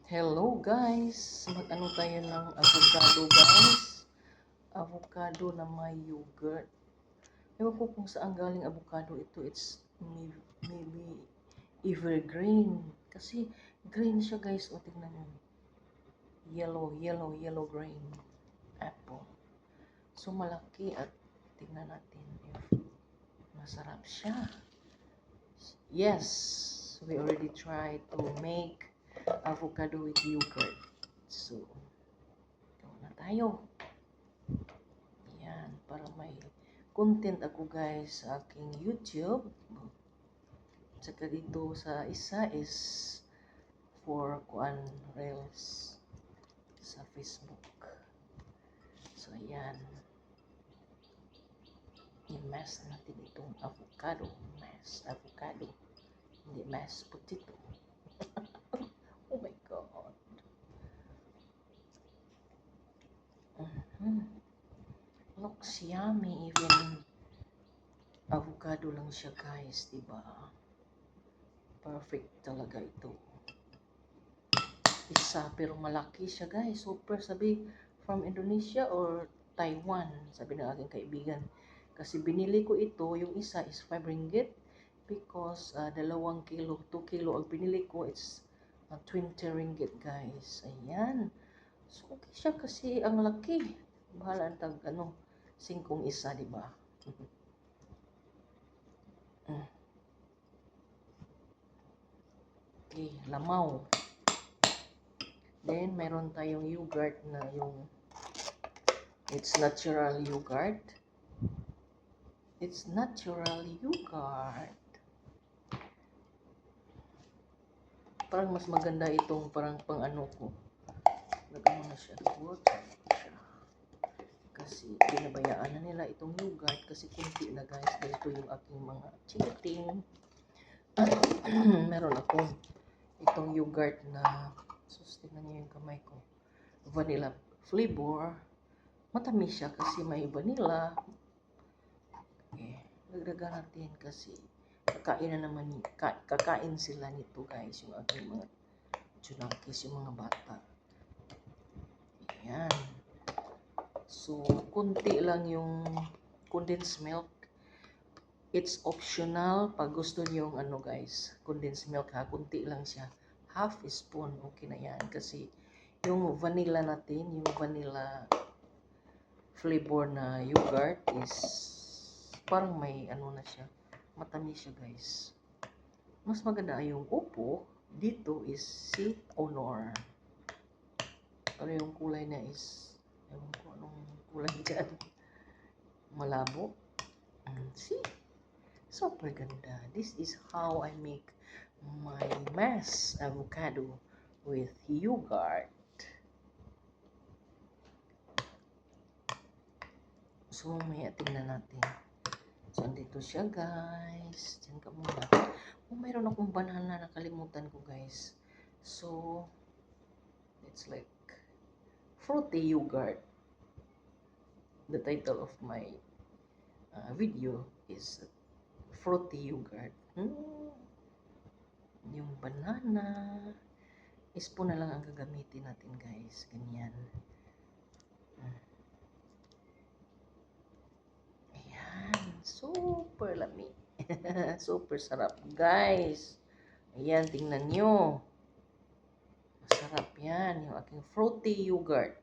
Hello guys! Mag-ano tayo ng avocado guys. Avocado na may yogurt. Ewan ko kung saan galing avocado ito. It's maybe evergreen. Kasi green siya guys. O tingnan nyo. Yellow green apple. So malaki at tingnan natin if masarap siya. Yes! We already tried to make avocado with yogurt. So, gawa na tayo. Yan, para may content ako guys sa aking YouTube. Tsaka dito sa isa is for kuan reels sa Facebook. So, ayan. I-mash natin itong avocado. Mash avocado. Hindi mash potato. Oh my God. Looks yummy even avocado lang siya guys, diba? Perfect talaga ito. Isa pero malaki siya guys. Super sabi from Indonesia or Taiwan, sabi ng aking kaibigan. Kasi binili ko ito, yung isa is 5 ringgit because 2 kilo, 2 kilo ang binili ko, it's 20 ringgit guys. Ayan. So okay siya kasi ang laki. Bahala ang tag 5 isa, diba? Okay, lamaw. Then, meron tayong yogurt na it's natural yogurt. It's natural yogurt. Parang mas maganda itong parang pang ko. Lagyan mo na siya. Kasi pinabayaan na nila itong yogurt kasi kunti na guys. Dito yung aking mga chiniting. Meron ako itong yogurt na tingnan niyo yung kamay ko. Vanilla flavor. Matamis siya kasi may vanilla. Okay. Dagdagan natin kasi kakain sila nito guys, yung aking mga chunakis, yung mga bata. Ayan. So, kunti lang yung condensed milk. It's optional pag gusto niyo yung guys, condensed milk ha, kunti lang siya. Half spoon, okay na yan. Kasi yung vanilla natin, yung vanilla flavor na yogurt is parang may na siya. Matamis siya guys. Mas maganda yung upo. Dito is si Honor. Pero yung kulay na is ewan ko anong kulay dyan. Malabo. See? Super ganda. This is how I make my mash avocado with yogurt. So, may tingnan natin. So, andito siya guys. Diyan ka muna. Mayroon akong banana, nakalimutan ko guys. So, it's like fruity yogurt. The title of my video is fruity yogurt. Yung banana. Spoon na lang ang gagamitin natin guys. Ganyan. Super lami. Super sarap, guys. Ayan, tingnan nyo. Masarap yan. Yung aking fruity yogurt.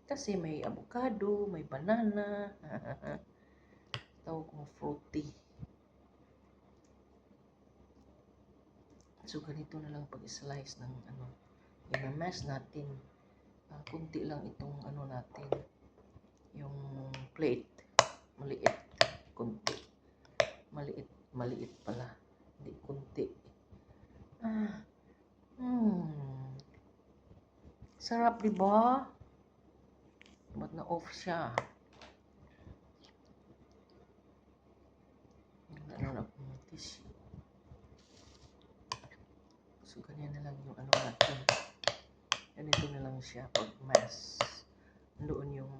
Kasi may avocado, may banana. Tawag kong fruity. So, ganito na lang pag-slice ng i-mash natin. Kunti lang itong natin. Yung plate. Maliit. Kunti. Maliit pala. Hindi kunti. Sarap, diba? Ba't na-off siya? Ano na akong tissue. So, ganyan na lang yung natin. Ganito na lang siya pag mash. Doon yung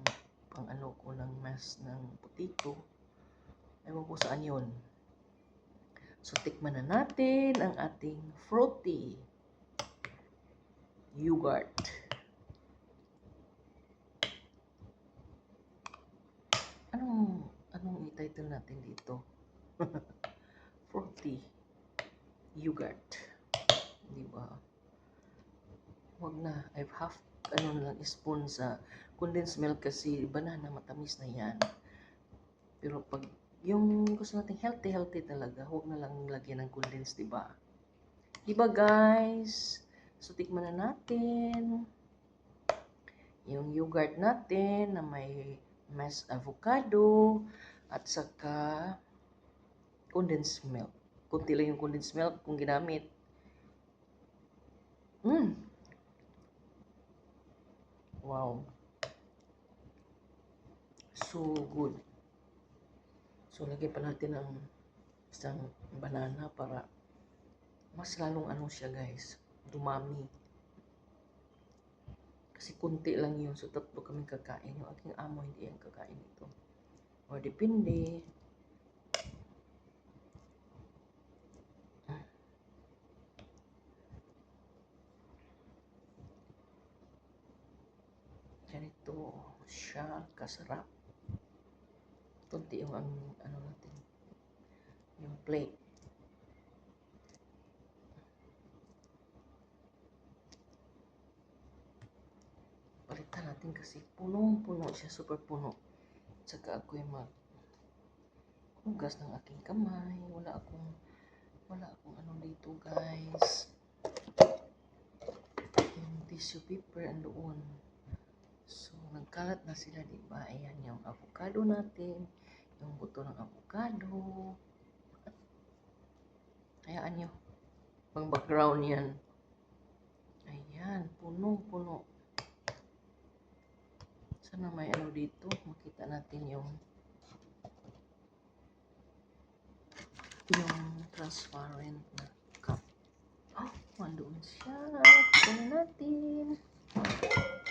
pang ko ng mash ng potato. Ewan ko saan yun. So, tikman na natin ang ating fruity. yogurt. Anong i-title natin dito? Fruity yogurt. Di ba? Huwag na. I've half lang spoon sa condensed milk kasi banana matamis na yan. Pero pag yung gusto natin healthy talaga, huwag na lang lagyan ng condensed, di ba? Diba guys? So tikman na natin yung yogurt natin na may mashed avocado at saka condensed milk. Kunti lang yung condensed milk kung ginamit. Wow. So good. So lagyan pa natin ng isang banana para mas lalong siya guys, dumami. Kasi kunti lang yun, so tatlo kaming kakain. Yung aking amo hindi yan kakain ito. O depende. Ganito siya kasarap. Kunti yung natin, yung plate. Palitan natin kasi punong-puno siya, super puno. Tsaka ako yung hugas ng aking kamay. Wala akong dito guys. Yung tissue paper andoon. So nagkalat na sila, diba? Ayan yung avocado natin. Yung buto ng avocado. Hayaan nyo. Pang background yan. Ayan, punong-puno. Sana may dito. Makita natin yung transparent na cup. Oh, mandoon siya. Tignan natin.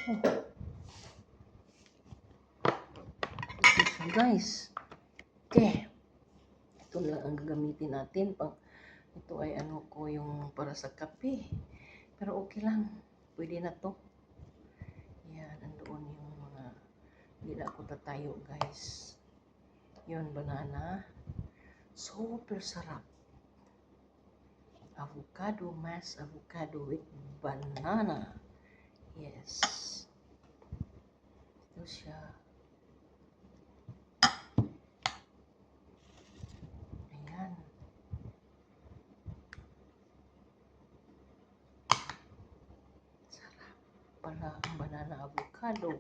Oh. Ito siya guys. Okay. Ito lang ang gagamitin natin. Ito ay ko yung para sa kape. Pero okay lang. Pwede na to. Yan, andoon yung mga hindi na ako tatayo guys. Yun, banana. Super sarap. Avocado, mashed avocado with banana. Yes. Ito siya. Ayan. Sarap pala ang banana avocado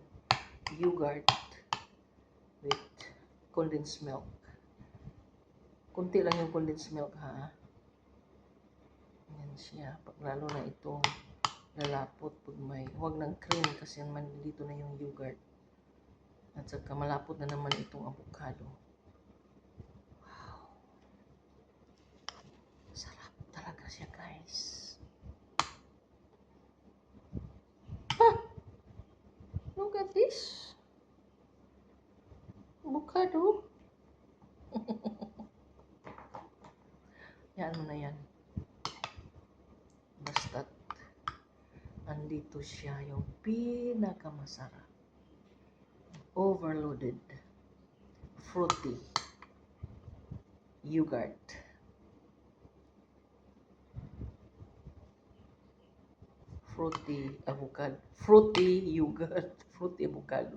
yogurt with condensed milk. Kunti lang yung condensed milk ha. Ayan siya. Lalo na ito lalapot pag huwag ng cream kasi dito na yung yogurt. At saka malapot na naman itong avocado. Wow. Sarap talaga siya guys. Look at this. Avocado. Yan mo na yan. Basta't andito siya yung pinakamasarap. Overloaded. Fruity. Yogurt. Fruity avocado. Fruity yogurt. Fruity avocado.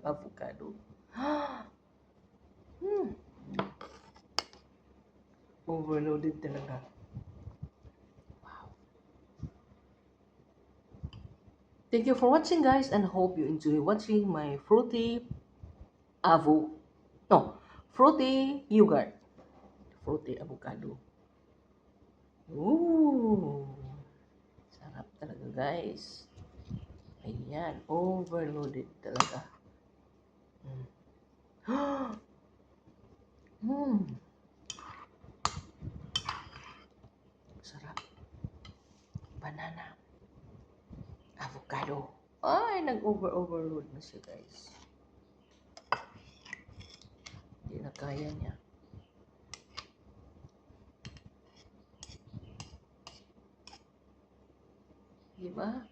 Overloaded talaga. Wow. Thank you for watching guys and hope you enjoy watching my fruity yogurt. Fruity avocado. Ooh. Sarap talaga guys. Ayan, overloaded talaga. Sarap. Banana. Avocado. Ay, nag-overload na siya guys. Hindi na kaya niya. Diba?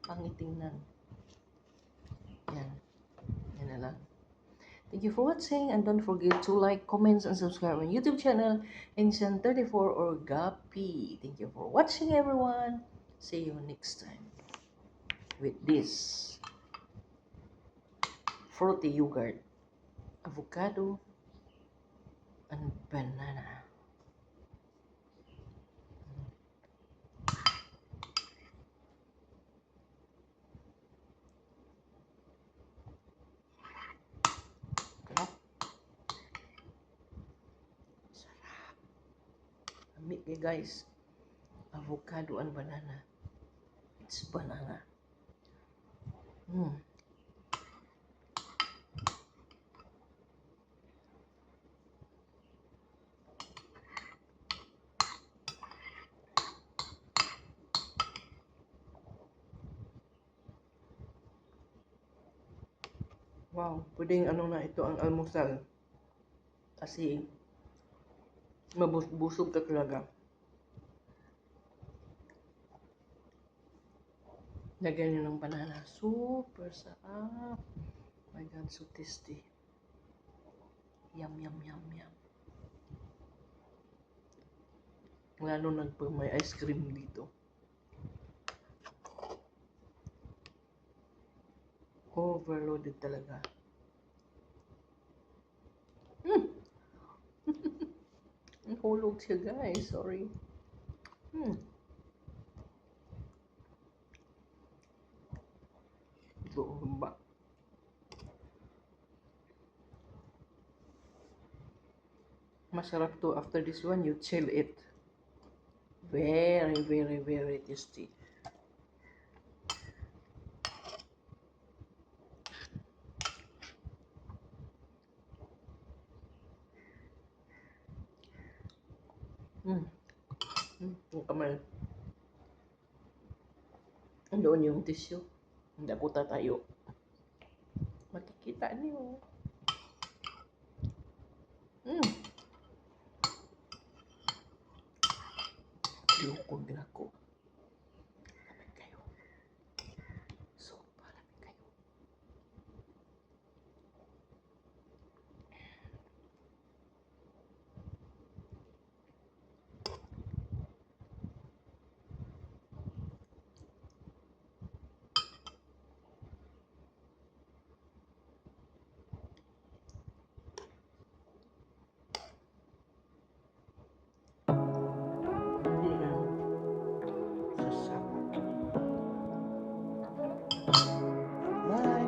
Pangitingnan. Yan. Yan na lang. Thank you for watching, and don't forget to like, comments, and subscribe on YouTube channel Insan34 or Gapi. Thank you for watching, everyone. See you next time with this fruity yogurt, avocado, and banana. Sarap. Sarap. Amik guys. Avocado and banana. It's banana. Wow, pwedeng ano na ito ang almusal. Kasi mabusog ka talaga. Lagyan nyo ng banana. Super sarap. My God, so tasty. Yum, yum, yum, yum. Lalo may ice cream dito. Overloaded talaga. Nahulog siya guys, sorry. Doon ba? Masarap to. After this one, you chill it. Very, very, very tasty. Yung kamay. Doon yung tissue. Hindi ako tatayo. Makikita niyo. Lukog na ko. Lamig kayo. So, palamig kayo. Hindi na sasama. Bye!